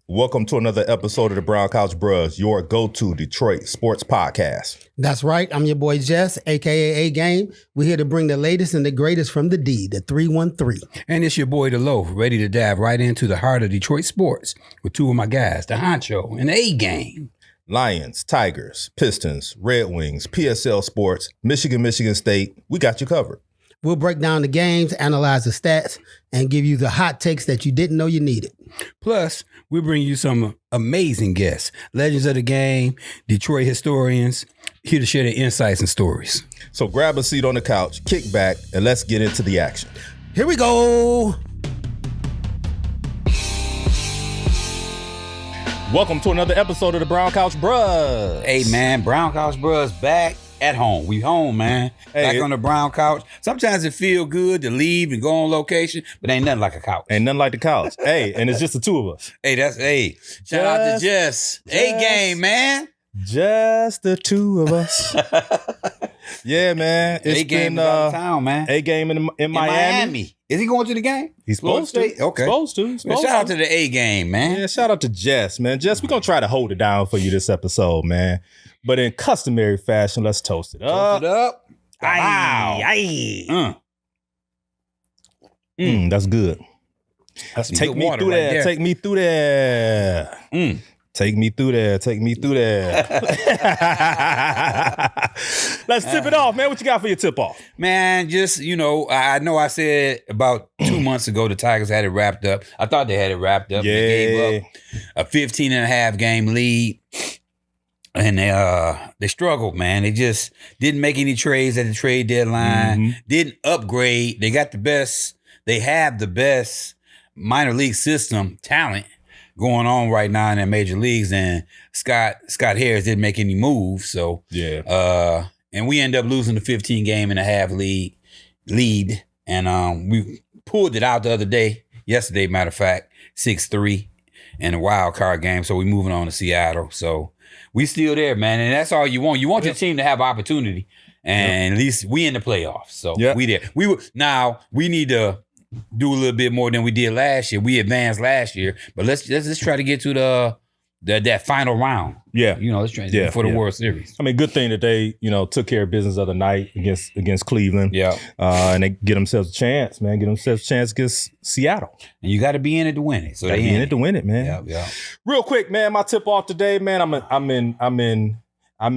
Welcome to another episode of the Brown Couch Bruhz, your go-to Detroit sports podcast. That's right. I'm your boy Jess, a.k.a. A-Game. We're here to bring the latest and the greatest from the D, the 313. And it's your boy, The Loaf, ready to dive right into the heart of Detroit sports with two of my guys, the Honcho and the A-Game. Lions, Tigers, Pistons, Red Wings, PSL Sports, Michigan State, we got you covered. We'll break down the games, analyze the stats, and give you the hot takes that you didn't know you needed. Plus, we bring you some amazing guests, legends of the game, Detroit historians, here to share their insights and stories. So grab a seat on the couch, kick back, and let's get into the action. Here we go. Welcome to another episode of the Brown Couch Bruhz. Hey, man, Brown Couch Bruhz back at home. We home, man. Back on the Brown Couch. Sometimes it feel good to leave and go on location, but ain't nothing like a couch. Ain't nothing like the couch. Hey, and it's just the two of us. Shout out to Jess. A-Game, man. Just the two of us. Yeah, man. It's A-Game been out of town, man. A-Game in Miami. Is he going to the game? He's supposed to. Okay. Supposed to. Man, shout out to the A-Game, man. Yeah, shout out to Jess, man. Jess, we're going to try to hold it down for you this episode, man. But in customary fashion, let's toast it up. Toast it up. Wow. That's good. That's some Take good me water through right there. there. Take me through there. Take me through there. Take me through there. Let's tip it off, man. What you got for your tip off? Man, just, I know I said about 2 months ago the Tigers had it wrapped up. I thought they had it wrapped up. Yeah. They gave up a 15.5 game lead. And they struggled, man. They just didn't make any trades at the trade deadline. Didn't upgrade. They got the best. They have the best minor league system talent going on right now in the major leagues. And Scott Harris didn't make any moves. So yeah. And we end up losing the 15.5 lead. And we pulled it out the other day, yesterday, matter of fact, 6-3 in a wild card game. So we're moving on to Seattle. So we still there, man, and that's all you want. You want your team to have opportunity, and at least we in the playoffs. So we there. Now we need to do a little bit more than we did last year. We advanced last year, but let's try to get to that final round. Yeah, let's try for the World Series. I mean, good thing that they took care of business the other night against Cleveland. Yeah, and they get themselves a chance, man. Get themselves a chance against Seattle. And you got to be in it to win it. So they in it to win it, man. Yeah. Real quick, man. My tip off today, man. I'm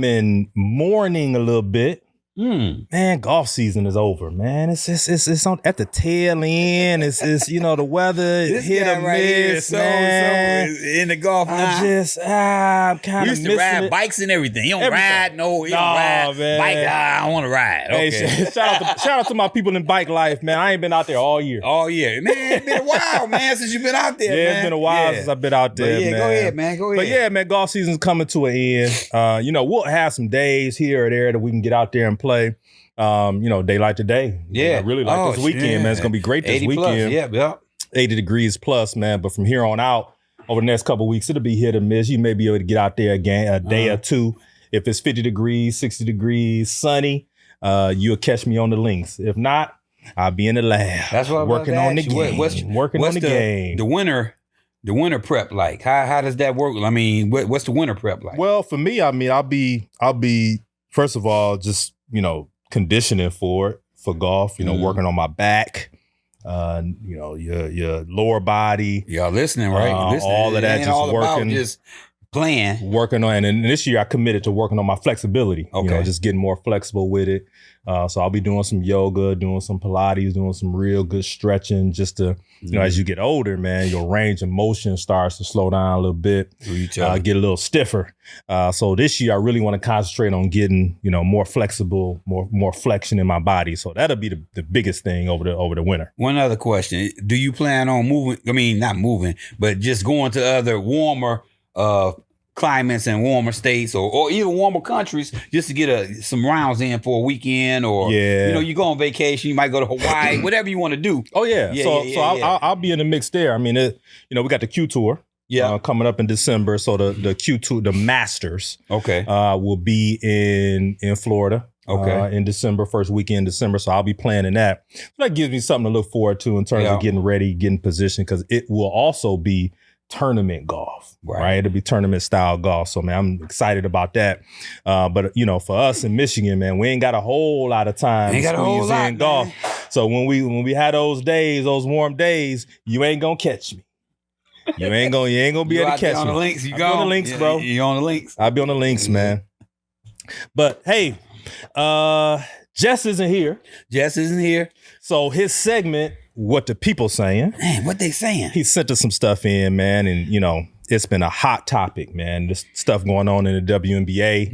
in mourning a little bit. Man, golf season is over, man. It's on at the tail end. It's the weather hit or miss, man. So in the golf now. I'm kind of We used to ride it. bikes and everything. You don't Everything. ride, you don't ride. Man. Bike, I don't want to ride. Okay. Hey, shout out to my people in bike life, man. I ain't been out there all year. Oh yeah, man, it's been a while, man, since you've been out there. Yeah, man. It's been a while since I've been out there, man. Go ahead, man. But yeah, man, golf season's coming to an end. We'll have some days here or there that we can get out there and play. Day like today. Yeah. I really like this weekend, man. It's going to be great this 80 weekend. Plus. Yeah. 80 degrees plus, man. But from here on out, over the next couple of weeks, it'll be hit or miss. You may be able to get out there again a day or two. If it's 50 degrees, 60 degrees, sunny, you'll catch me on the links. If not, I'll be in the lab. That's what I'm working on the game. Working on the game. The winter prep like? How does that work? I mean, what's the winter prep like? Well, for me, I mean, I'll be first of all, just, conditioning for golf, working on my back, your lower body. Y'all listening, right? Listening. All of that, just all working. Just playing. Working on, and this year I committed to working on my flexibility. Okay. Just getting more flexible with it. So I'll be doing some yoga, doing some Pilates, doing some real good stretching just to, as you get older, man, your range of motion starts to slow down a little bit, get a little stiffer. So this year I really want to concentrate on getting, more flexible, more flexion in my body. So that'll be the biggest thing over the winter. One other question. Do you plan on moving? I mean, not moving, but just going to other warmer climates and warmer states or even warmer countries just to get some rounds in for a weekend or, you go on vacation, you might go to Hawaii, whatever you want to do. Oh, yeah. I'll be in the mix there. I mean, we got the Q Tour coming up in December. So the Q Tour, the Masters will be in Florida. In December, first weekend in December. So I'll be planning that. So that gives me something to look forward to in terms of getting ready, getting positioned, because it will also be tournament golf, right? It'll be tournament style golf. So, man, I'm excited about that. But, for us in Michigan, man, we ain't got a whole lot of time to squeeze in golf. So when we had those days, those warm days, you ain't gonna catch me. You ain't gonna be able to catch me. On the links, you on the links, bro. You on the links. I'll be on the links, man. But hey, Jess isn't here. So his segment, What the People Saying. Man, what they saying? He sent us some stuff in, man, and it's been a hot topic, man. This stuff going on in the WNBA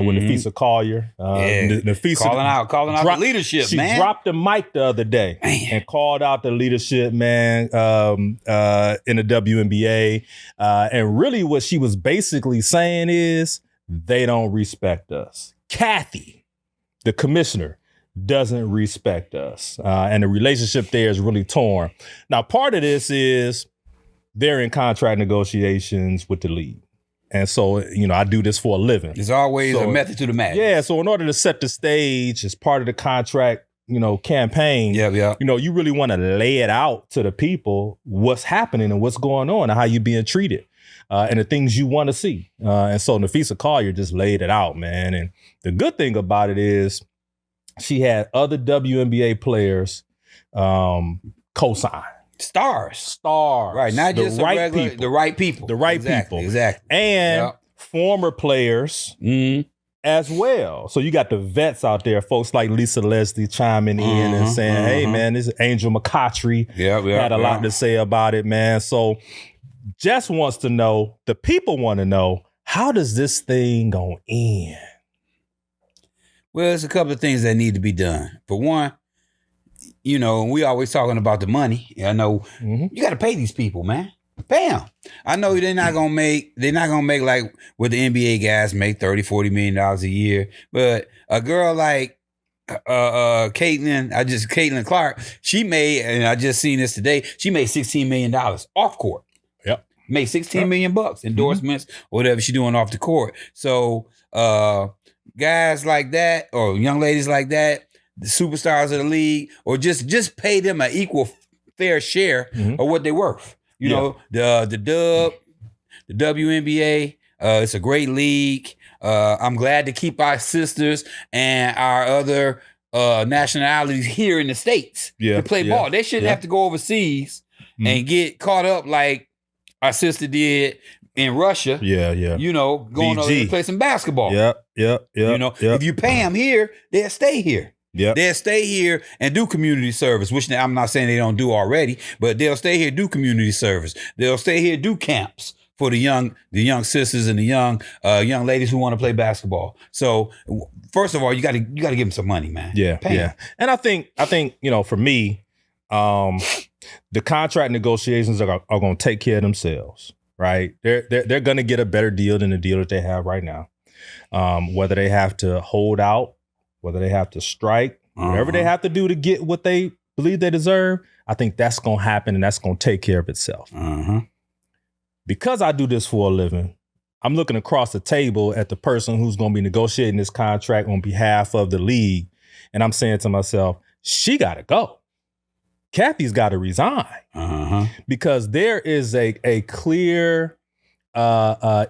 with Napheesa Collier. Napheesa calling out the leadership, she man. She dropped the mic the other day and called out the leadership, man, in the WNBA. And really what she was basically saying is they don't respect us. Cathy, the commissioner, doesn't respect us. And the relationship there is really torn. Now, part of this is they're in contract negotiations with the league. And so, I do this for a living. There's always a method to the madness. Yeah. So in order to set the stage as part of the contract, campaign, you really want to lay it out to the people what's happening and what's going on and how you're being treated. And the things you want to see. And so Napheesa Collier just laid it out, man. And the good thing about it is she had other WNBA players co-sign. Stars. Right. Not just the right people. The right people. Exactly. And former players as well. So you got the vets out there, folks like Lisa Leslie chiming in and saying, hey, man, this is Angel McCoughtry. Had a lot to say about it, man. So Jess wants to know, the people want to know, how does this thing go end? Well, there's a couple of things that need to be done. For one, we always talking about the money. I know you got to pay these people, man. Pay them. I know they're not gonna make like what the NBA guys make, $30-40 million a year. But a girl like Caitlin Clark, she made, and I just seen this today, she made $16 million off court. Yep. Made $16 million bucks, endorsements, or whatever she's doing off the court. So guys like that, or young ladies like that, the superstars of the league, or just pay them an equal fair share of what they're worth. The WNBA, it's a great league. I'm glad to keep our sisters and our other nationalities here in the States to play ball. They shouldn't have to go overseas and get caught up like our sister did in Russia. Going over to play some basketball. If you pay them here, they'll stay here. They'll stay here and do community service, which I'm not saying they don't do already, but they'll stay here, do community service. They'll stay here, do camps for the young sisters and the young ladies who want to play basketball. So first of all, you got to give them some money, man. And I think for me, the contract negotiations are going to take care of themselves, right? They're going to get a better deal than the deal that they have right now. Whether they have to hold out, whether they have to strike, whatever they have to do to get what they believe they deserve, I think that's going to happen and that's going to take care of itself. Because I do this for a living, I'm looking across the table at the person who's going to be negotiating this contract on behalf of the league. And I'm saying to myself, she got to go. Cathy's got to resign because there is a clear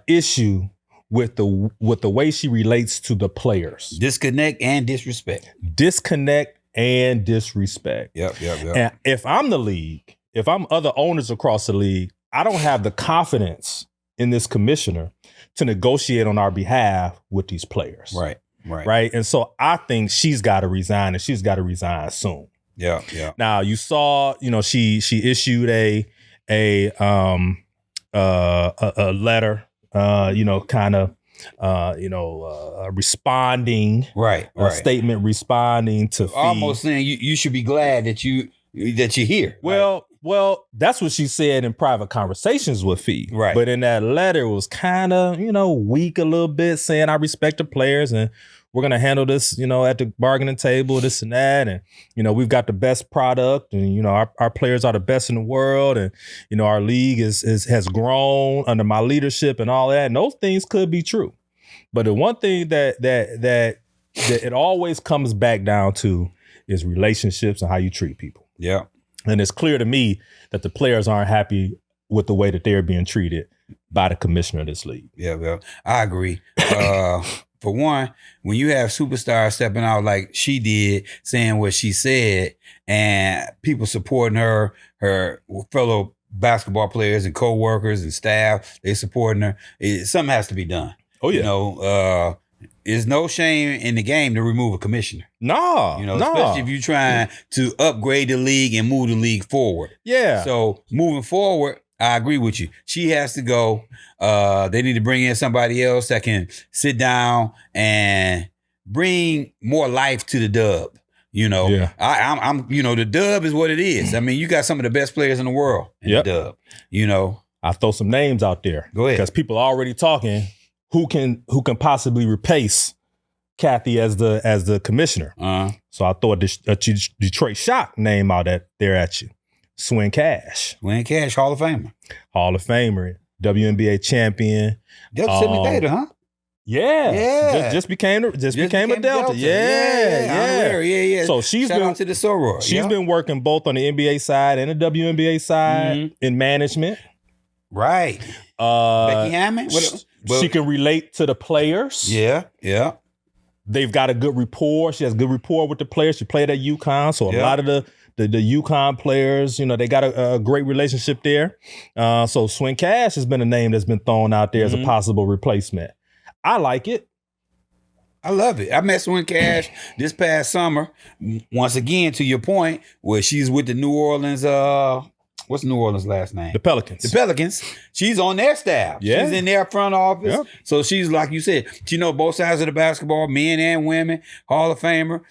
issue with the way she relates to the players. Disconnect and disrespect. And if I'm the league, if I'm other owners across the league, I don't have the confidence in this commissioner to negotiate on our behalf with these players. Right. And so I think she's got to resign, and she's got to resign soon. Now you saw, she issued a letter, responding, a statement responding to almost saying you should be glad that you're here. Well, that's what she said in private conversations with Fee. Right. But in that letter, it was kind of, weak a little bit, saying I respect the players and we're going to handle this, at the bargaining table, this and that. And, we've got the best product and, our players are the best in the world. And, our league has grown under my leadership and all that. And those things could be true. But the one thing that it always comes back down to is relationships and how you treat people. Yeah. And it's clear to me that the players aren't happy with the way that they're being treated by the commissioner of this league. Yeah, well, I agree. For one, when you have superstars stepping out like she did, saying what she said, and people supporting her fellow basketball players and co-workers and staff, they supporting her, something has to be done. Oh, yeah. You know, there's no shame in the game to remove a commissioner. No, You know, especially if you're trying to upgrade the league and move the league forward. Yeah. So moving forward, I agree with you. She has to go. They need to bring in somebody else that can sit down and bring more life to the dub. You know, Yeah. I'm you know, the dub is what it is. I mean, you got some of the best players in the world in Yep. the dub. You know, I'll throw some names out there. Go ahead. Because people are already talking who can possibly replace Cathy as the commissioner. So I throw a Detroit Shock name out there at you. Swin Cash. Swin Cash, Hall of Famer. Hall of Famer, WNBA champion. Delta Sydney Theta, huh? Yeah. Just became a Delta. Yeah. So Shout out to the Soror. She's been working both on the NBA side and the WNBA side in management. Right. Becky Hammond? She can relate to the players. Yeah. They've got a good rapport. She has good rapport with the players. She played at UConn, so a lot of the UConn players, you know, they got a great relationship there. So Swin Cash has been a name that's been thrown out there as a possible replacement. I like it. I love it. I met Swin Cash this past summer. Once again, to your point, where she's with the New Orleans, what's New Orleans' last name? The Pelicans. The Pelicans. She's on their staff. Yeah. She's in their front office. Yeah. So she's, like you said, she knows both sides of the basketball, men and women, Hall of Famer,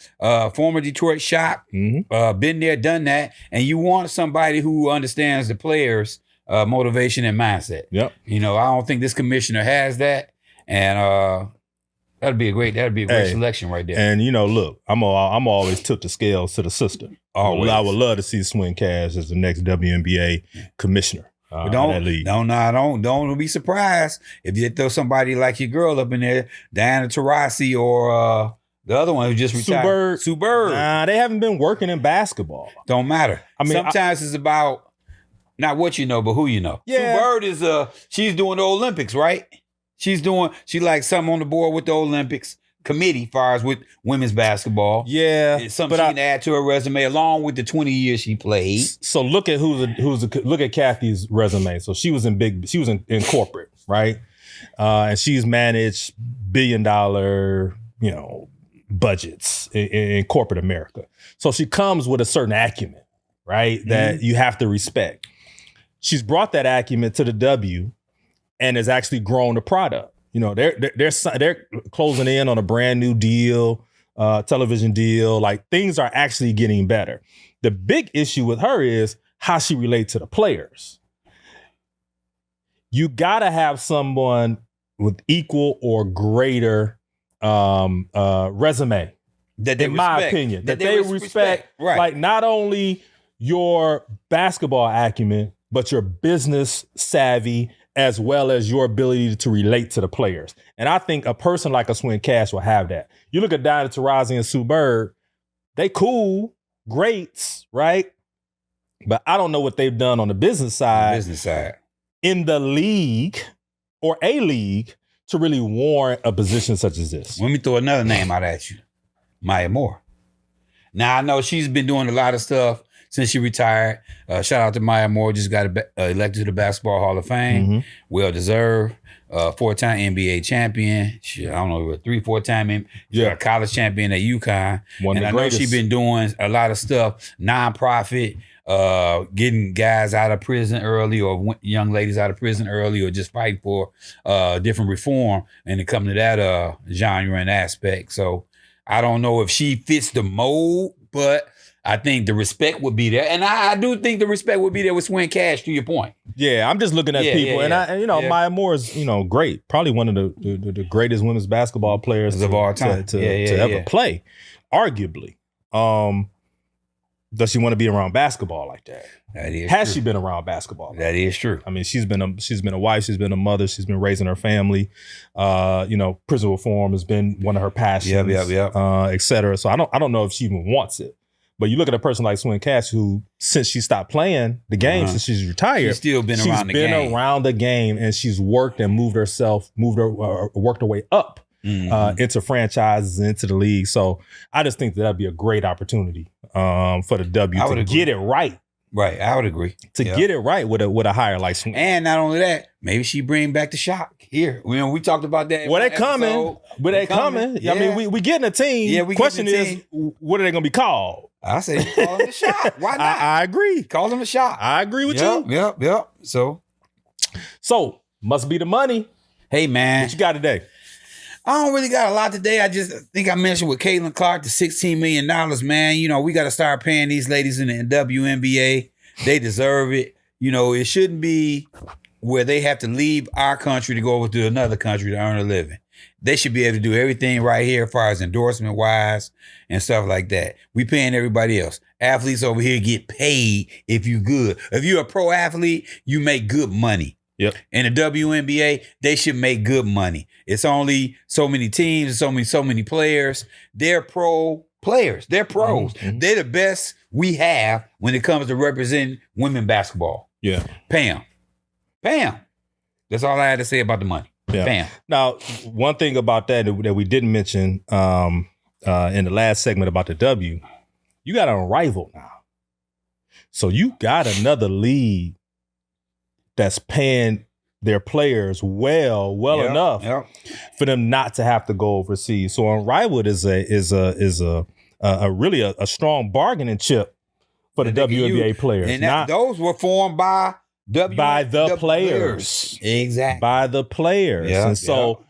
former Detroit Shock, been there, done that. And you want somebody who understands the players' motivation and mindset. Yep. You know, I don't think this commissioner has that. And that'd be a great selection right there. And you know, look, I'm always took the scales to the sister. Always. I would love to see Swin Cash as the next WNBA commissioner. That league. Don't be surprised if you throw somebody like your girl up in there, Diana Taurasi or the other one who just retired. Sue Bird. Nah, they haven't been working in basketball. Don't matter. I mean, sometimes it's about not what you know, but who you know. Yeah. Sue Bird is she's doing the Olympics, right? She like something on the board with the Olympics committee, far as with women's basketball. Yeah, it's something she can add to her resume along with the 20 years she played. So look at look at Cathy's resume. So she was in corporate, right? And she's managed $1 billion, you know, budgets in corporate America. So she comes with a certain acumen, right? That you have to respect. She's brought that acumen to the W. And has actually grown the product. You know, they're closing in on a brand new deal, television deal. Like things are actually getting better. The big issue with her is how she relates to the players. You gotta have someone with equal or greater resume. That they in my respect. opinion, that they respect. Right. Like not only your basketball acumen, but your business savvy, as well as your ability to relate to the players. And I think a person like a Swin Cash will have that. You look at Diana Taurasi and Sue Bird, they cool, greats, right? But I don't know what they've done on the business side. In the league or a league to really warrant a position such as this. Let me throw another name out at you. Maya Moore. Now, I know she's been doing a lot of stuff since she retired. Shout out to Maya Moore, just got elected to the Basketball Hall of Fame. Well deserved. 4-time NBA champion. I don't know, 3-4 time college champion at UConn. And I know she's been doing a lot of stuff, nonprofit, getting guys out of prison early or young ladies out of prison early or just fighting for different reform and to come to that genre and aspect. So I don't know if she fits the mold, but I think the respect would be there. And I do think the respect would be there with Swin Cash, to your point. Yeah, I'm just looking at people. And Maya Moore is, great. Probably one of the greatest women's basketball players of all time to ever play, arguably. Does she want to be around basketball like that? That is Has true. she been around basketball? That is true. I mean, she's been a wife, she's been a mother, she's been raising her family. Prison reform has been one of her passions. Et cetera. So I don't know if she even wants it. But you look at a person like Swin Cash, who since she stopped playing the game, since she's retired, She's still been around the game. She's been around the game, and she's worked and worked her way up into franchises, into the league. So I just think that'd be a great opportunity for the W to get it right. Right, I would agree. To get it right with a hire like Swin. And not only that, maybe she bring back the shock here. We talked about that. Well, they coming. But they coming. Yeah. I mean, we getting a team. Yeah, question is, what are they going to be called? I say call them the shot. Why not? I agree. Call them the shot. I agree with you. Yep. So must be the money. Hey, man. What you got today? I don't really got a lot today. I just think I mentioned with Caitlin Clark, the $16 million, man. You know, we got to start paying these ladies in the WNBA. They deserve it. You know, it shouldn't be where they have to leave our country to go over to another country to earn a living. They should be able to do everything right here as far as endorsement wise and stuff like that. We paying everybody else. Athletes over here get paid if you good. If you're a pro athlete, you make good money. Yep. In the WNBA, they should make good money. It's only so many teams, so many players. They're pro players. They're pros. Mm-hmm. They're the best we have when it comes to representing women basketball. Yeah. Pam. That's all I had to say about the money. Yeah. Bam. Now, one thing about that we didn't mention in the last segment about the W, you got Unrivaled now. So you got another league that's paying their players well enough for them not to have to go overseas. So Unrivaled is a really a strong bargaining chip for the WNBA players. And those were formed by the players. Exactly. By the players. Yeah, and so,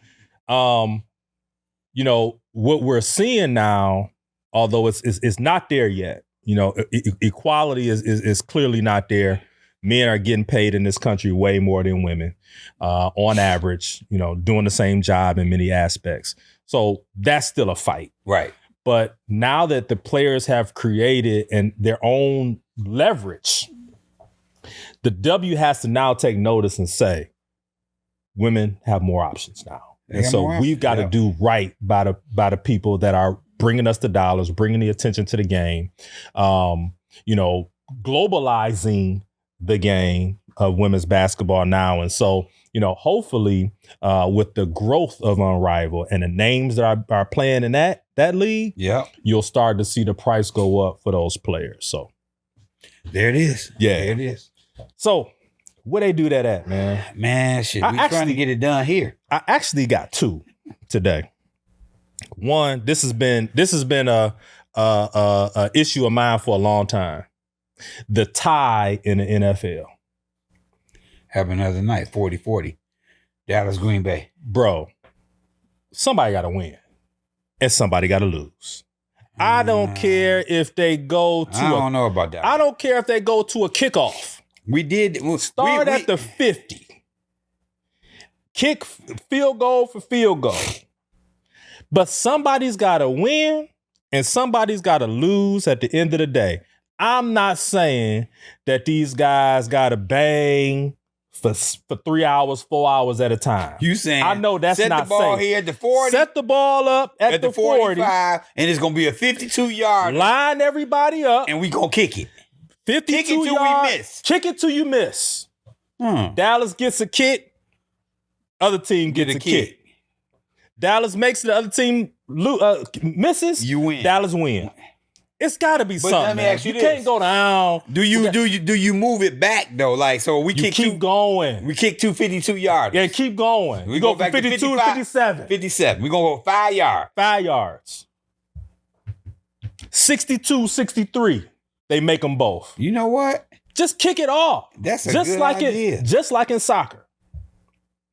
you know, what we're seeing now, although it's not there yet, you know, equality is clearly not there. Men are getting paid in this country way more than women on average, you know, doing the same job in many aspects. So that's still a fight. Right. But now that the players have created their own leverage, the W has to now take notice and say, women have more options now. And so we've got to do right by the people that are bringing us the dollars, bringing the attention to the game, you know, globalizing the game of women's basketball now. And so, you know, hopefully with the growth of Unrivaled and the names that are playing in that league, you'll start to see the price go up for those players. So there it is. Yeah. There it is. So where they do that at, man? Man, shit, we trying to get it done here. I actually got two today. One, this has been a issue of mine for a long time. The tie in the NFL. Happened the other night, 40-40. Dallas, Green Bay. Bro, somebody got to win and somebody got to lose. I don't care if they go to I don't know about that. I don't care if they go to a kickoff. We did. Start at the 50. Kick field goal for field goal. But somebody's got to win and somebody's got to lose at the end of the day. I'm not saying that these guys got to bang for 3 hours, 4 hours at a time. You saying I know that's not safe. Set the ball here at the 40. Set the ball up at the 45, and it's going to be a 52-yard. Line everybody up. And we going to kick it. 52 kick it till yards, we miss. Kick it till you miss. Dallas gets a kick. Other team gets a kick. Dallas makes it, the other team misses. You win. Dallas win. It's got to be something. Let me ask you this. Can't go down. Do you move it back though? Like so, we keep going. We kick 252 yards. Yeah, keep going. We go from 52 to 57. 57. We gonna go 5 yards. 5 yards. 62, 63. They make them both. You know what? Just kick it off. That's a good idea. Just like in soccer.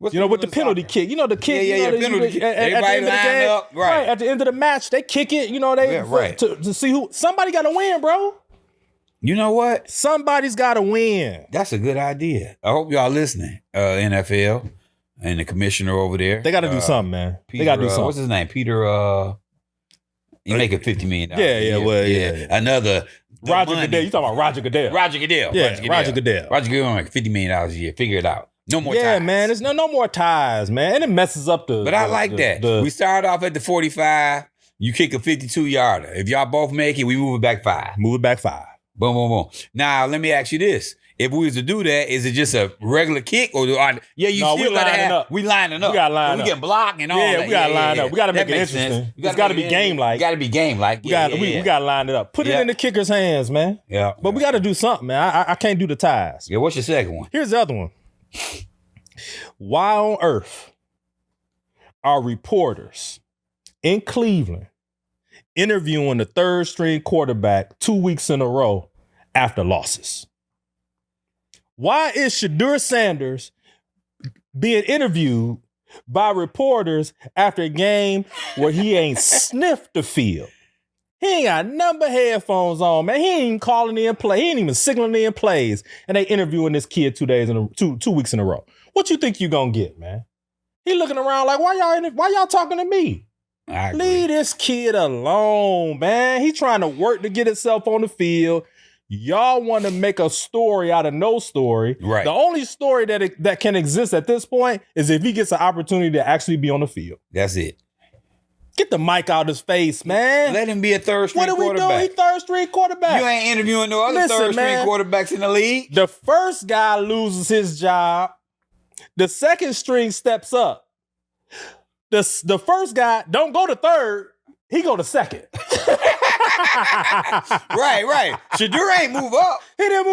With the penalty kick. You know, the kick. Yeah, penalty kick. Everybody line up. Right. At the end of the match, they kick it. You know, to see who. Somebody got to win, bro. You know what? Somebody's got to win. That's a good idea. I hope y'all listening, NFL and the commissioner over there. They got to do something, man. They got to do something. What's his name? Peter. He making $50 million. Yeah. Another. Roger Goodell. You talking about Roger Goodell? Roger Goodell. Yeah, Roger Goodell. Roger Goodell make $50 million a year. Figure it out. No more ties. Yeah, man. There's no more ties, man. And it messes up the. But I like that. We started off at the 45. You kick a 52-yarder. If y'all both make it, we move it back 5. Move it back 5. Boom, boom, boom. Now, let me ask you this. If we was to do that, is it just a regular kick? Or we lining up. We lining up. We got to line up. We get blocked and all that. Yeah, we got to line up. We got to make it interesting. It's got to be game-like. Got to be game-like. We got to line it up. Put it in the kicker's hands, man. Yeah. But we got to do something, man. I can't do the ties. Yeah, what's your second one? Here's the other one. Why on earth are reporters in Cleveland interviewing the third-string quarterback 2 weeks in a row after losses? Why is Shedeur Sanders being interviewed by reporters after a game where he ain't sniffed the field? He ain't got nothing but headphones on, man. He ain't even calling in play. He ain't even signaling in plays. And they interviewing this kid 2 weeks in a row. What you think you gonna get, man? He looking around like, why y'all talking to me? Leave this kid alone, man. He trying to work to get himself on the field. Y'all want to make a story out of no story. Right. The only story that can exist at this point is if he gets an opportunity to actually be on the field. That's it. Get the mic out his face, man. Let him be a third-string quarterback. What are we doing? He third-string quarterback. You ain't interviewing no other third-string quarterbacks in the league. The first guy loses his job. The second string steps up. The first guy don't go to third. He go to second. Right. Shedeur ain't move up. He didn't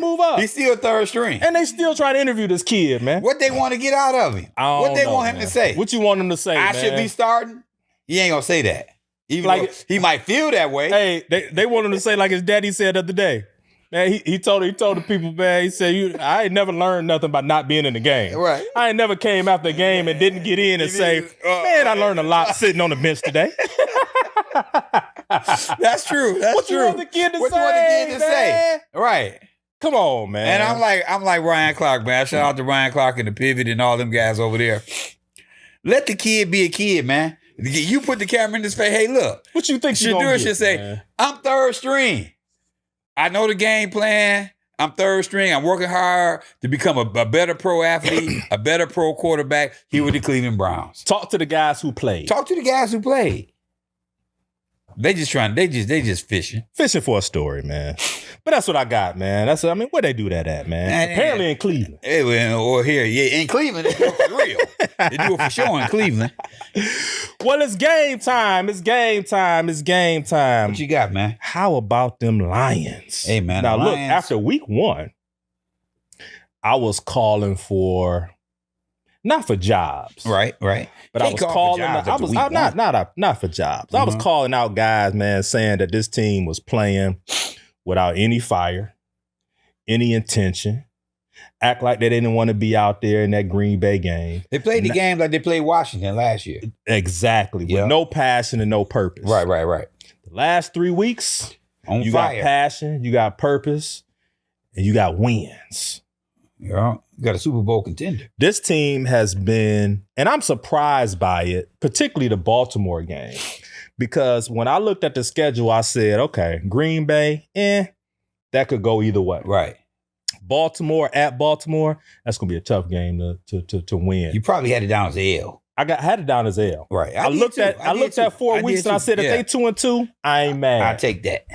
move up. He's still third string. And they still try to interview this kid, man. What they want to get out of him? What they want him to say? What you want him to say, I should be starting? He ain't going to say that. Even though he might feel that way. Hey, they want him to say like his daddy said the other day. Man, he told the people, man, he said, I ain't never learned nothing by not being in the game. Right. I ain't never came after the game and didn't get in and say, man, I learned a lot sitting on the bench today. That's true. What you want the kid to say? Right. Come on, man. And I'm like Ryan Clark, man. Shout out to Ryan Clark and the Pivot and all them guys over there. Let the kid be a kid, man. You put the camera in his face. Hey, look. What you think Shedeur should say, man? I'm third string. I know the game plan. I'm third string. I'm working hard to become a better pro athlete, a better pro quarterback here with the Cleveland Browns. Talk to the guys who played. They just fishing. Fishing for a story, man. But that's what I got, man. Where they do that at, man? Apparently in Cleveland. Or here, yeah, in Cleveland, they do it for real. They do it for sure in Cleveland. Well, it's game time. It's game time. What you got, man? How about them Lions? Hey, man. Now, look, after week 1, I was calling for, not for jobs. Right. But I was calling, not for jobs. Mm-hmm. I was calling out guys, man, saying that this team was playing without any fire, any intention, act like they didn't want to be out there in that Green Bay game. They played the game like they played Washington last year. Exactly. With no passion and no purpose. Right. The last 3 weeks, you got passion, you got purpose, and you got wins. Yeah, you got a Super Bowl contender. This team has been, and I'm surprised by it, particularly the Baltimore game. Because when I looked at the schedule, I said, okay, Green Bay, that could go either way. Right. Baltimore, that's going to be a tough game to win. You probably had it down as a L. I had it down as L. Right. I looked at 4 weeks and I said, if they 2-2, I ain't mad. I'll take that.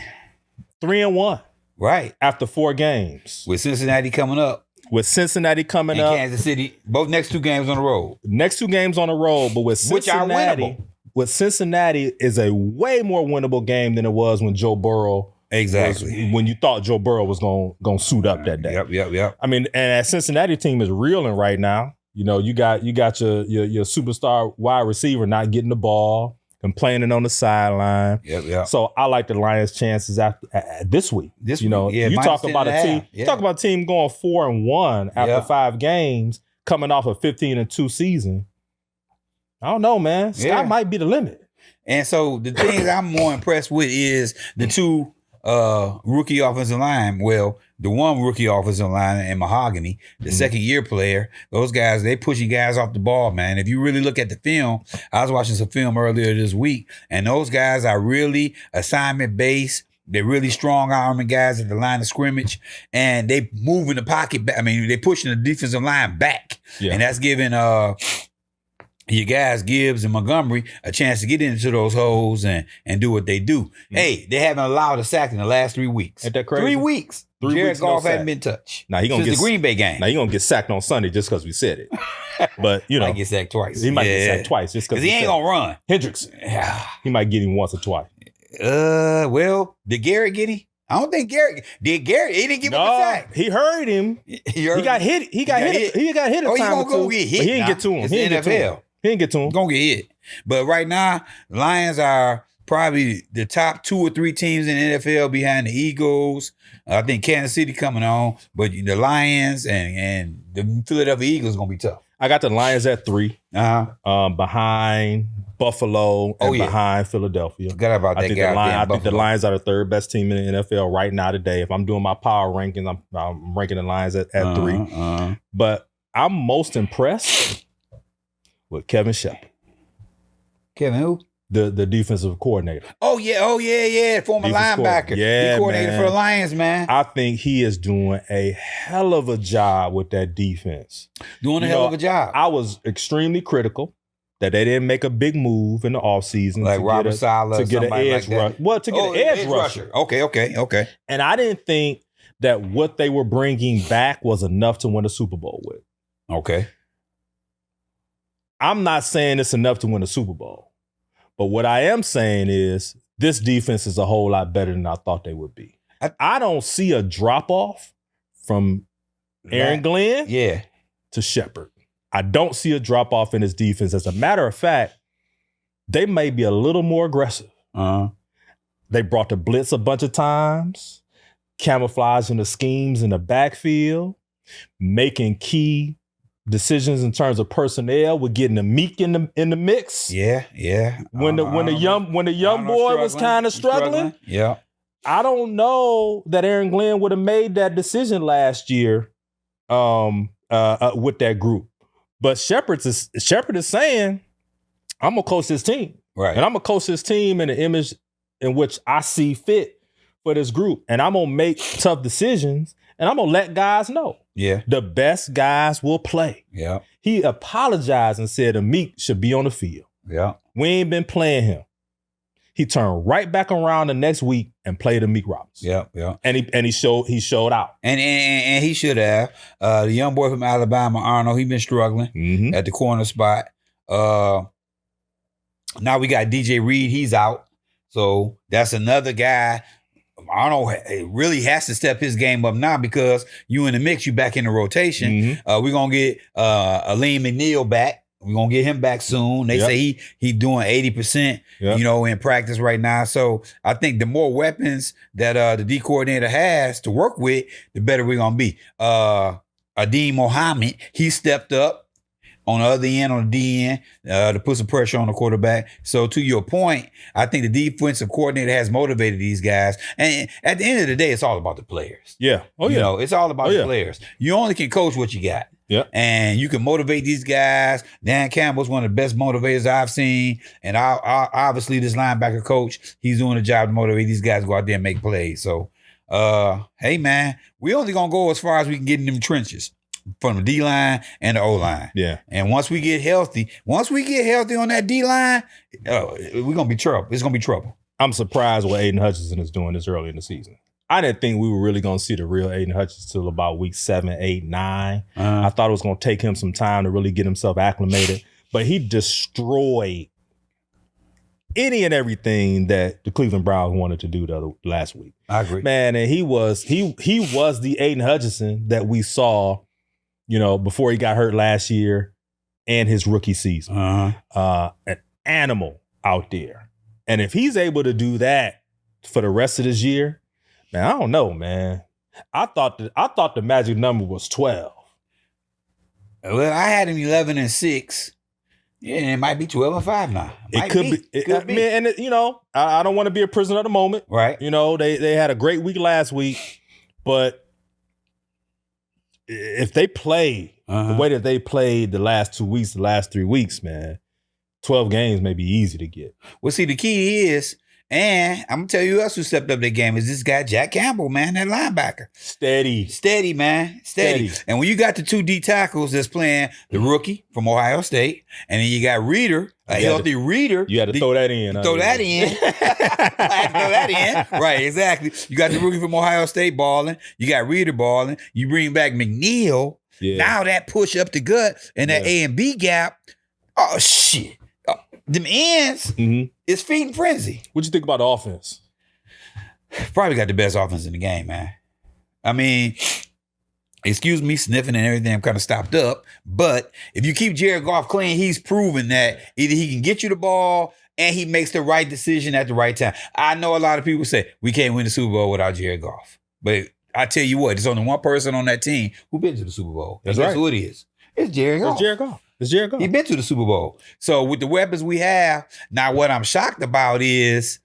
3-1. Right. After 4 games. With Cincinnati coming up. And Kansas City, both next 2 games on the road. But with Cincinnati, which are winnable. With Cincinnati is a way more winnable game than it was when Joe Burrow. Exactly. When you thought Joe Burrow was gonna suit up that day. Yep. I mean, and that Cincinnati team is reeling right now. You know, you got your superstar wide receiver not getting the ball, complaining on the sideline. Yep. So I like the Lions' chances after this week. You talk about a team. You talk about a team going 4-1 after 5 games, coming off a 15-2 season. I don't know, man. Sky might be the limit. And so the thing I'm more impressed with is the 2 rookie offensive line. Well, the one rookie offensive line and Mahogany, the second-year player. Those guys, they pushing guys off the ball, man. If you really look at the film, I was watching some film earlier this week, and those guys are really assignment-based. They're really strong arming guys at the line of scrimmage, and they moving the pocket back. I mean, they pushing the defensive line back, and that's giving your guys, Gibbs and Montgomery, a chance to get into those holes and do what they do. Mm-hmm. Hey, they haven't allowed a sack in the last 3 weeks. Ain't that crazy? 3 weeks. Jared Goff hadn't been touched. Now he gonna get the Green Bay game. Now he gonna get sacked on Sunday just because we said it. But you know, might get sacked twice. He might get sacked twice just because he ain't gonna run. Hendricks, he might get him once or twice. Well, did Garrett get him? I don't think Garrett did. Garrett, he didn't give him a sack. He hurt him. He got hit. He got hit. He got hit a time or two. Go get hit. But he didn't get to him. It's the NFL. He didn't get to him. He's gonna get hit. But right now, Lions are probably the top 2 or 3 teams in the NFL behind the Eagles. I think Kansas City coming on, but the Lions and the Philadelphia Eagles gonna be tough. I got the Lions at 3, behind Buffalo and behind Philadelphia. Forgot about that guy. I think the Lions are the 3rd best team in the NFL right now today. If I'm doing my power rankings, I'm ranking the Lions at 3. But I'm most impressed with Kevin Shepard. Kevin who? The defensive coordinator. Oh yeah. Former linebacker. Yeah, he coordinated for the Lions, man. I think he is doing a hell of a job with that defense. Doing a hell of a job. I was extremely critical that they didn't make a big move in the offseason. Like Robert Saleh to get an edge rush. Well, to get an edge rusher. Okay. And I didn't think that what they were bringing back was enough to win a Super Bowl with. Okay. I'm not saying it's enough to win a Super Bowl. But what I am saying is this defense is a whole lot better than I thought they would be. I don't see a drop-off from Aaron Glenn to Shepard. I don't see a drop-off in his defense. As a matter of fact, they may be a little more aggressive. They brought the blitz a bunch of times, camouflaging the schemes in the backfield, making key decisions in terms of personnel. We're getting the Meek in the mix. Yeah. When the young boy was kind of struggling. Yeah. I don't know that Aaron Glenn would have made that decision last year with that group. But Shepard is saying, I'm gonna coach this team. Right. And I'm gonna coach this team in the image in which I see fit for this group. And I'm gonna make tough decisions. And I'm going to let guys know. Yeah. The best guys will play. Yeah. He apologized and said Meek should be on the field. Yeah. We ain't been playing him. He turned right back around the next week and played Meek Robinson. Yeah. And he showed out. And he should have. The young boy from Alabama, Arnold, he been struggling at the corner spot. Now we got DJ Reed, he's out. So that's another guy. Arnold really has to step his game up now because you in the mix, you back in the rotation. We're going to get Aleem McNeil back. We're going to get him back soon. They say he doing 80%, in practice right now. So I think the more weapons that the D coordinator has to work with, the better we're going to be. Adeem Mohammed, he stepped up on the other end, on the D end, to put some pressure on the quarterback. So to your point, I think the defensive coordinator has motivated these guys. And at the end of the day, it's all about the players. Yeah. It's all about the players. You only can coach what you got. Yeah. And you can motivate these guys. Dan Campbell's one of the best motivators I've seen. And obviously this linebacker coach, he's doing a job to motivate these guys to go out there and make plays. So, hey, man, we only going to go as far as we can get in them trenches. From the D-line and the O-line. Yeah. And once we get healthy on that D-line, we're going to be trouble. It's going to be trouble. I'm surprised what Aidan Hutchinson is doing this early in the season. I didn't think we were really going to see the real Aidan Hutchinson until about week 7, 8, 9. I thought it was going to take him some time to really get himself acclimated. But he destroyed any and everything that the Cleveland Browns wanted to do last week. I agree. Man, and he was the Aidan Hutchinson that we saw before he got hurt last year and his rookie season. An animal out there. And if he's able to do that for the rest of this year, man, I don't know, man. I thought the magic number was 12. Well, I had him 11-6. Yeah, it might be 12-5 now. It could be. Man, and I don't want to be a prisoner of the moment. Right. They had a great week last week, but if they play the way that they played the last 2 weeks, the last 3 weeks, man, 12 games may be easy to get. Well, see, the key is And I'm gonna tell you who else who stepped up their game is this guy Jack Campbell, man, that linebacker. Steady, man, steady. And when you got the 2 D tackles that's playing the rookie from Ohio State, and then you got Reader, healthy Reader. You had to throw that in. Throw that in. I had to throw that in. Right, exactly. You got the rookie from Ohio State balling. You got Reader balling. You bring back McNeil. Yeah. Now that push up the gut and that A and B gap. Oh shit. Them ends is feeding frenzy. What you think about the offense? Probably got the best offense in the game, man. I mean, excuse me, sniffing and everything, I'm kind of stopped up. But if you keep Jared Goff clean, he's proven that either he can get you the ball and he makes the right decision at the right time. I know a lot of people say we can't win the Super Bowl without Jared Goff. But I tell you what, there's only one person on that team who been to the Super Bowl. That's right. Guess who it is? It's Jared Goff. It's Jared Goff. He been to the Super Bowl. So with the weapons we have, now what I'm shocked about is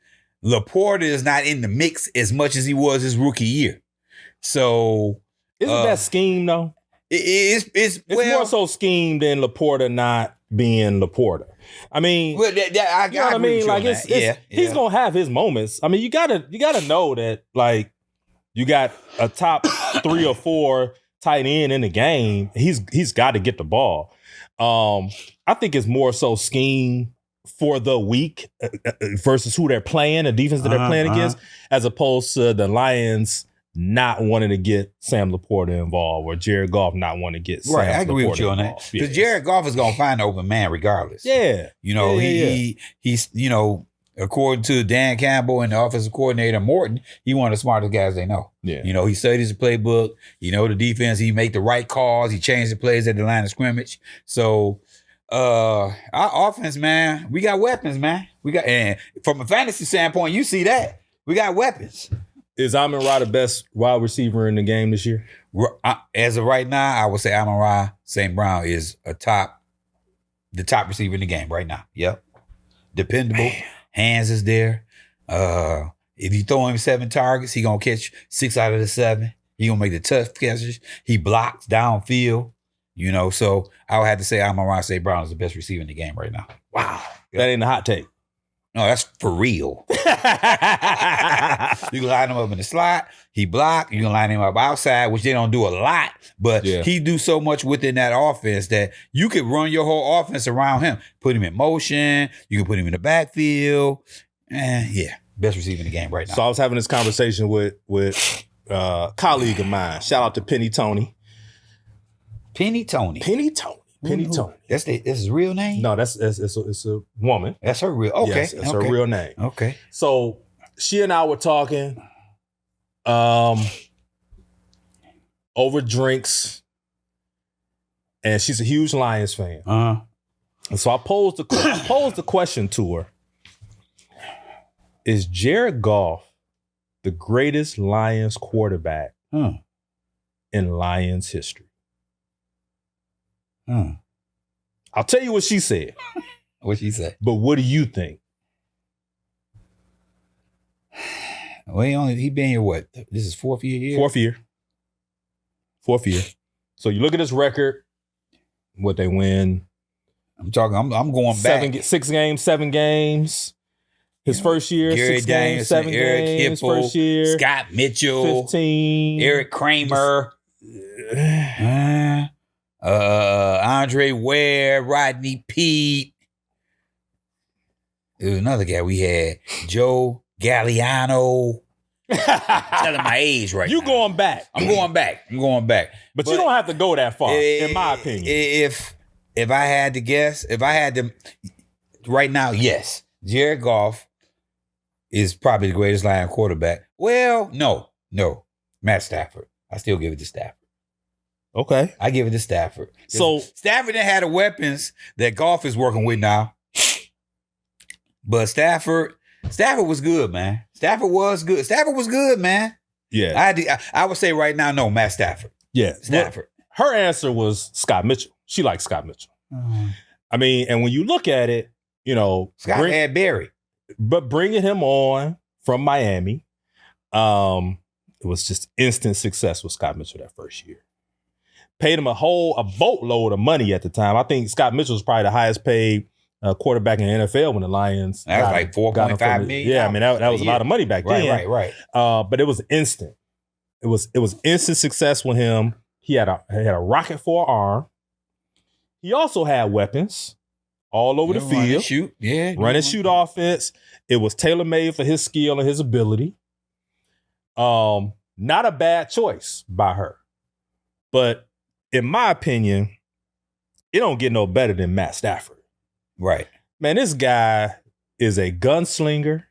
Laporta is not in the mix as much as he was his rookie year. So isn't that scheme though? It's more so scheme than Laporta not being Laporta. I mean, well, I you know what I mean? Like he's gonna have his moments. I mean, you gotta know that like you got a top 3 or 4 tight end in the game. He's got to get the ball. I think it's more so scheme for the week versus who they're playing, the defense that they're playing against, as opposed to the Lions not wanting to get Sam Laporta involved or Jared Goff not wanting to get Sam Laporta. I agree with you on that. Because Jared Goff is going to find an open man regardless. Yeah. You know, he's, you know, according to Dan Campbell and the offensive coordinator Morton, he one of the smartest guys they know. Yeah. You know, he studies the playbook. You know the defense. He make the right calls. He changed the plays at the line of scrimmage. So our offense, man, we got weapons, man. And from a fantasy standpoint, you see that. We got weapons. Is Amon-Ra the best wide receiver in the game this year? As of right now, I would say Amon-Ra St. Brown is the top receiver in the game right now. Yep. Dependable. Man. Hands is there. If you throw him 7 targets, he gonna catch 6 out of the 7. He gonna make the tough catches. He blocks downfield. You know, so I would have to say Amon-Ra St. Brown is the best receiver in the game right now. Wow. That ain't a hot take. No, that's for real. You can line him up in the slot. He block. You can line him up outside, which they don't do a lot. But he do so much within that offense that you could run your whole offense around him. Put him in motion. You can put him in the backfield. Best receiver in the game right now. So I was having this conversation with a colleague of mine. Shout out to Penny Tony. Penny Tony. That's his real name? No, it's a woman. That's her real. Okay, yes, that's her real name. Okay. So she and I were talking over drinks, and she's a huge Lions fan. And so I posed the question to her: is Jared Goff the greatest Lions quarterback in Lions history? I'll tell you what she said. What she said? But what do you think? Well, he been here what? This is 4th year? Fourth year. So you look at his record, what they win. I'm going back. 6 games, 7 games. His first year, Gary 6 games, 7 Eric games. Hipple, First year, Scott Mitchell, 15. Eric Kramer. Andre Ware, Rodney Peete. There was another guy we had, Joe Galliano. Telling my age right now. You going back. I'm going back. But you don't have to go that far, in my opinion. If I had to guess, right now, yes. Jared Goff is probably the greatest Lion quarterback. Well, no. Matt Stafford. I still give it to Stafford. Okay. I give it to Stafford. So Stafford didn't have the weapons that Goff is working with now. But Stafford was good, man. Stafford was good, man. Yeah. I would say right now, no, Matt Stafford. Yeah. Stafford. Well, her answer was Scott Mitchell. She likes Scott Mitchell. I mean, and when you look at it, you know, Scott had Barry. But bringing him on from Miami, it was just instant success with Scott Mitchell that first year. Paid him a boatload of money at the time. I think Scott Mitchell was probably the highest paid quarterback in the NFL when the Lions. That was like $4.5 million. Yeah, I mean that was a lot of money back then. Right. But it was instant. It was instant success with him. He had a rocket for an arm. He also had weapons all over the field. Run and shoot. Yeah. Run and shoot offense. It was tailor-made for his skill and his ability. Not a bad choice by her. But in my opinion, it don't get no better than Matt Stafford. Right. Man, this guy is a gunslinger.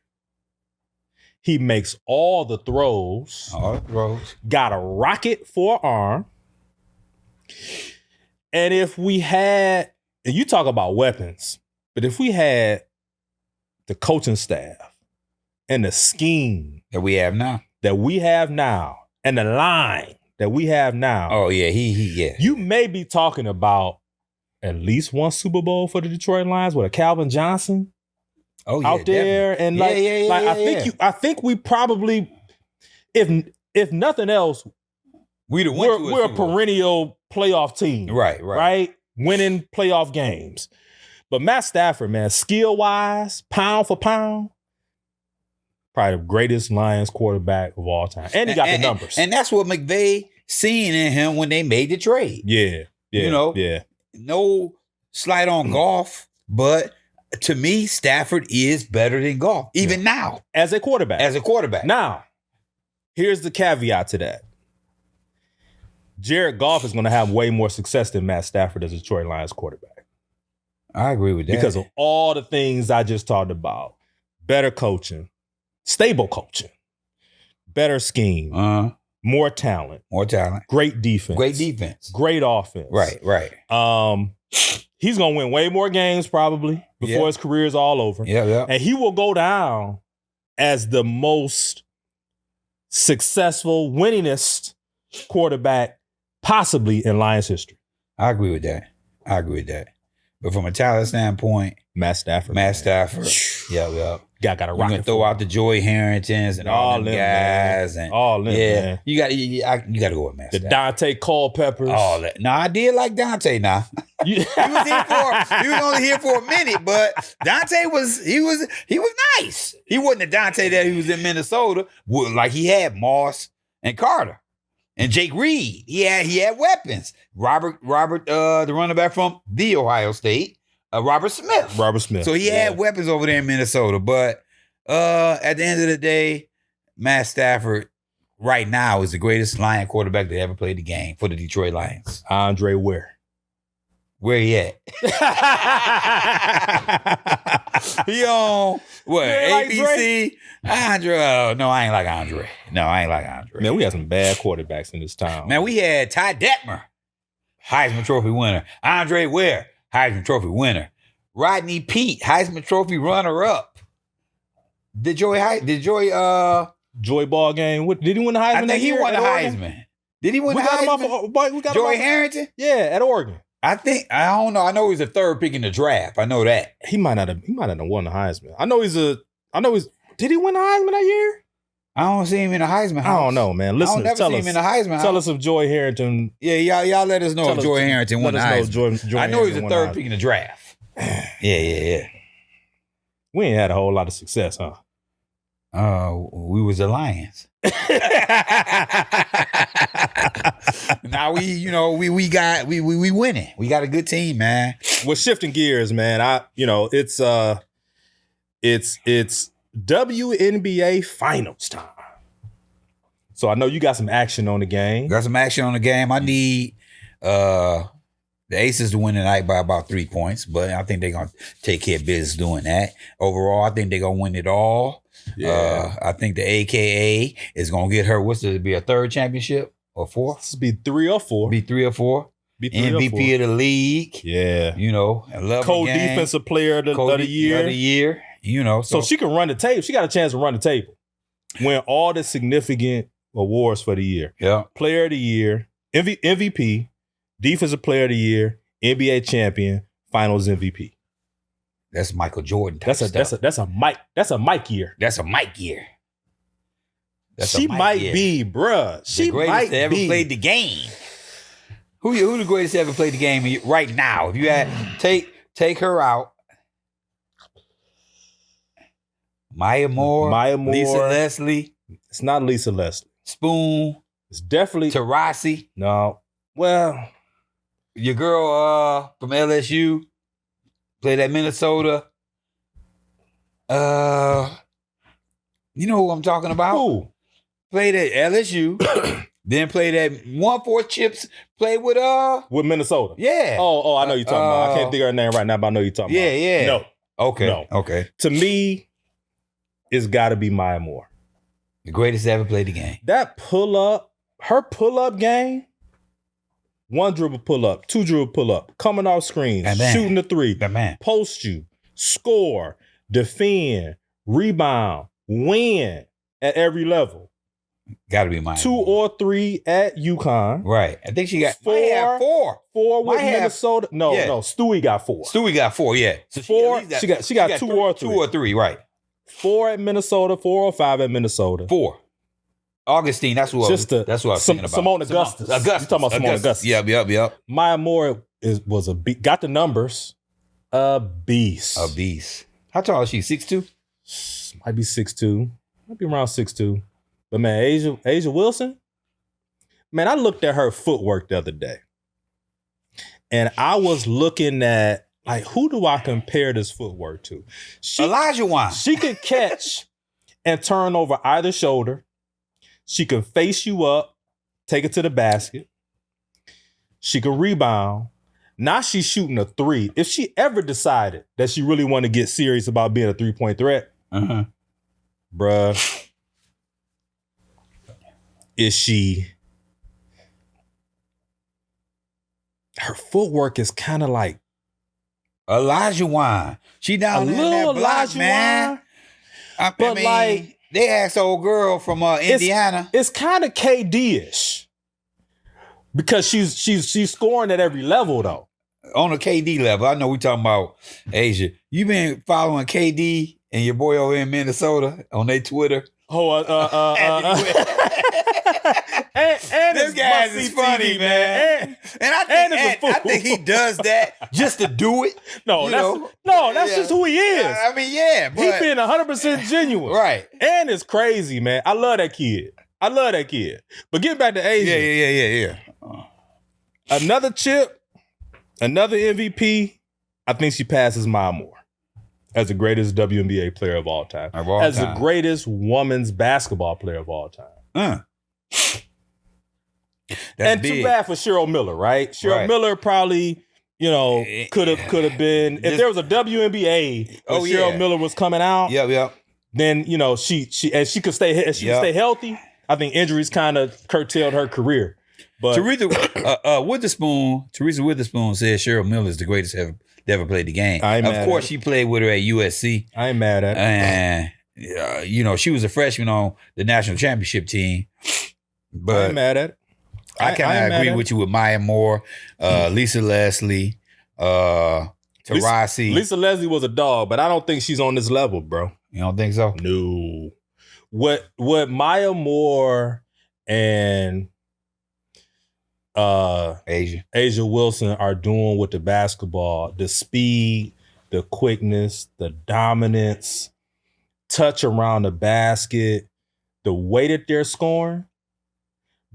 He makes all the throws. Got a rocket for an arm. And if we had, and you talk about weapons, but if we had the coaching staff and the scheme that we have now, and the line that we have now. Oh, yeah. Yeah. You may be talking about at least one Super Bowl for the Detroit Lions with a Calvin Johnson out there. Definitely. And I think we probably, if nothing else, we're a perennial playoff team. Right? Winning playoff games. But Matt Stafford, man, skill-wise, pound for pound, probably the greatest Lions quarterback of all time. And he got the numbers. And that's what McVay seen in him when they made the trade. Yeah. No slight on Goff, but to me, Stafford is better than Goff, even now. As a quarterback. Now, here's the caveat to that. Jared Goff is going to have way more success than Matt Stafford as a Detroit Lions quarterback. I agree with that. Because of all the things I just talked about. Better coaching, stable coaching, better scheme, more talent. Great defense. Great offense. Right. He's going to win way more games probably before his career is all over. Yeah. And he will go down as the most successful, winningest quarterback possibly in Lions history. I agree with that. But from a talent standpoint, Matt Stafford. Yeah. Got a rocket. You're gonna throw out the Joy Harringtons and all them guys, man. And all them, man. You got to go with Matt Stafford. The Dante Culpeppers. All that. No, I did like Dante. Now he was only here for a minute, but Dante was nice. He wasn't the Dante that he was in Minnesota. Like he had Moss and Carter. And Jake Reed, he had weapons. Robert, the running back from the Ohio State, Robert Smith. So he had weapons over there in Minnesota. But at the end of the day, Matt Stafford right now is the greatest Lion quarterback that ever played the game for the Detroit Lions. Andre Ware. Where he at? He on what? ABC? Andre? No, I ain't like Andre. Man, we had some bad quarterbacks in this town. Man, we had Ty Detmer, Heisman Trophy winner. Andre Ware, Heisman Trophy winner. Rodney Peete, Heisman Trophy runner-up. Joy Ball game. Did he win the Heisman? I think he won the Heisman. Did he win the Heisman? Joy Harrington? Yeah, at Oregon. I don't know. I know he's a third pick in the draft. I know that. He might not have won the Heisman. Did he win the Heisman that year? I don't see him in the Heisman house. I don't know, man. Listeners, tell us in the Heisman tell us if Joy Harrington. Yeah, y'all let us know if Joy Harrington won the Heisman. I know he's a third pick in the draft. Yeah. We ain't had a whole lot of success, huh? We was the Lions. Now we winning. We got a good team, man. We're shifting gears, man. It's WNBA finals time. So I know you got some action on the game. I need the Aces to win tonight by about 3 points, but I think they're gonna take care of business doing that. Overall, I think they're gonna win it all. Yeah. I think the AKA is gonna get her. What's it? Be a third championship or fourth? This be 3 or 4. MVP of the league. Yeah. Co-defensive player of the year. So she can run the table. She got a chance to run the table. Win all the significant awards for the year. Yeah. Player of the year, MVP, defensive player of the year, NBA champion, finals MVP. That's Michael Jordan. That's a Mike year. She might be, bruh. She the greatest might to ever be. played the game. Who the greatest to ever played the game right now? If you had take her out Maya Moore. Lisa Leslie. It's not Lisa Leslie. Spoon. It's definitely Taurasi. No. Well, your girl from LSU played at Minnesota. You know who I'm talking about? Who? Played at LSU. Then played at 1-4 Chips. Played with Minnesota. Yeah. Oh, I know you're talking about. I can't think of her name right now, but I know you're talking about. Yeah. No. Okay. No. Okay. To me, it's got to be Maya Moore. The greatest to ever played the game. That her pull-up game, 1 dribble pull-up, 2 dribble pull-up, coming off screens, shooting the 3, post you, score, defend, rebound, win at every level. Got to be Maya 2 Moore. or 3 at UConn. Right. I think she got 4. 4. 4 with Minnesota. No, Stewie got 4. Stewie got 4, yeah. So 4. She got 2 or 3. 2 or 3, right. 4 at Minnesota, 4 or 5 at Minnesota. 4. Augustine, that's what I was thinking about. Simone Augustus. You talking about Simone Augustus. Yep. Maya Moore was a beast. Got the numbers. A beast. A beast. How tall is she? 6'2"? Might be 6'2". Might be around 6'2". But man, Asia Wilson, man, I looked at her footwork the other day. And I was looking at, like, who do I compare this footwork to? Elijah Wan. She could catch and turn over either shoulder. She can face you up, take it to the basket. She can rebound. Now she's shooting a 3. If she ever decided that she really wanted to get serious about being a 3-point threat, bruh, her footwork is kind of like Elijah Wan. She down there in that block, man. I mean, like, they asked old girl from Indiana. It's kind of KD-ish because she's scoring at every level though. On a KD level, I know we talking about Asia. You been following KD and your boy over in Minnesota on their Twitter? And this guy is funny, man. And I think he does that just to do it. That's just who he is. I mean, yeah, but he's being 100% genuine, right? And it's crazy, man. I love that kid. But getting back to Asia, yeah. Another chip, another MVP. I think she passes Maya Moore as the greatest WNBA player of all time, the greatest women's basketball player of all time. And big. Too bad for Cheryl Miller, right? Cheryl Miller probably, could have been, if there was a WNBA where Cheryl Miller was coming out, then she could stay healthy. I think injuries kind of curtailed her career. But Teresa Witherspoon said Cheryl Miller is the greatest ever played the game. Of course, she played with her at USC. I ain't mad at it. And she was a freshman on the national championship team. But I ain't mad at it. I kind of agree with you with Maya Moore, Lisa Leslie, Taurasi. Lisa Leslie was a dog, but I don't think she's on this level, bro. You don't think so? No. What Maya Moore and Asia Wilson are doing with the basketball, the speed, the quickness, the dominance, touch around the basket, the way that they're scoring.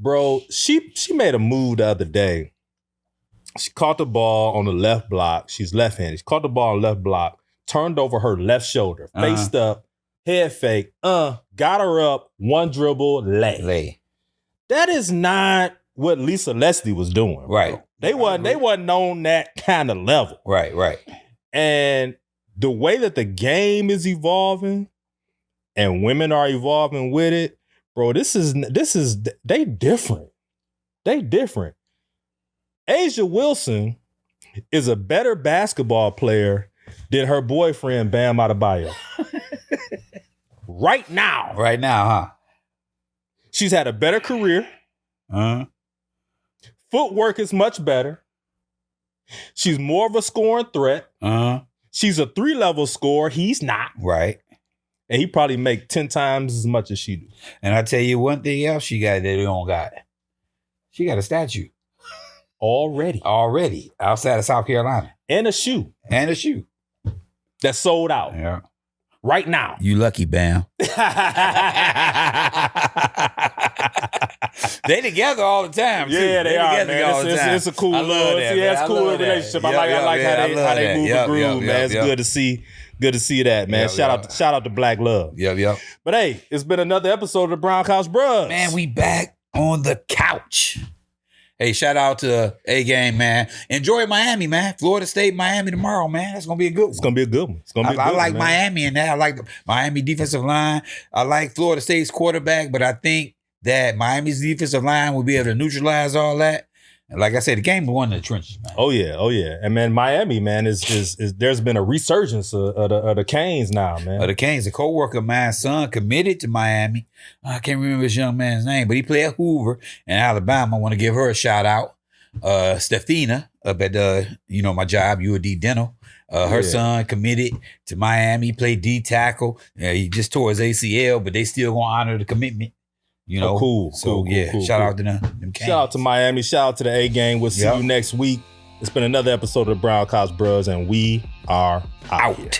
Bro, she made a move the other day. She caught the ball on the left block. She's left-handed. She caught the ball on the left block, turned over her left shoulder, faced up, head fake, got her up, 1 dribble, lay. That is not what Lisa Leslie was doing. Right. Bro. They wasn't on that kind of level. Right. And the way that the game is evolving and women are evolving with it, bro, they different. They different. Asia Wilson is a better basketball player than her boyfriend, Bam Adebayo. Right now. Right now, huh? She's had a better career. Footwork is much better. She's more of a scoring threat. She's a 3-level scorer. He's not. Right. And he probably make 10 times as much as she do. And I tell you one thing else she got that they don't got. She got a statue. Already. Outside of South Carolina. And a shoe. That's sold out. Yeah. right now. You lucky, Bam. They together all the time. Too. Yeah, they are, man. It's a cool, it's cool relationship. I like how they move and groove, man. It's good to see. Good to see that, man. Shout out to Black Love. Yep. But hey, it's been another episode of the Brown Couch Bruhz. Man, we back on the couch. Hey, shout out to A-Game, man. Enjoy Miami, man. Florida State, Miami tomorrow, man. That's going to be a good one. It's going to be a good one. I like Miami in that. I like the Miami defensive line. I like Florida State's quarterback, but I think that Miami's defensive line will be able to neutralize all that. And like I said, the game was won in the trenches, man. Oh yeah. And man, Miami, man, is there's been a resurgence of the Canes now, man. The Canes, a co-worker of mine's son committed to Miami. I can't remember this young man's name, but he played at Hoover in Alabama. I want to give her a shout out. Stefina up at my job, UAD Dental. Her son committed to Miami. He played D tackle. He just tore his ACL, but they still gonna honor the commitment. Cool. Shout out to them Canes. Shout out to Miami. Shout out to the A-Game. We'll see you next week. It's been another episode of the Brown Couch Bruhz, and we are out.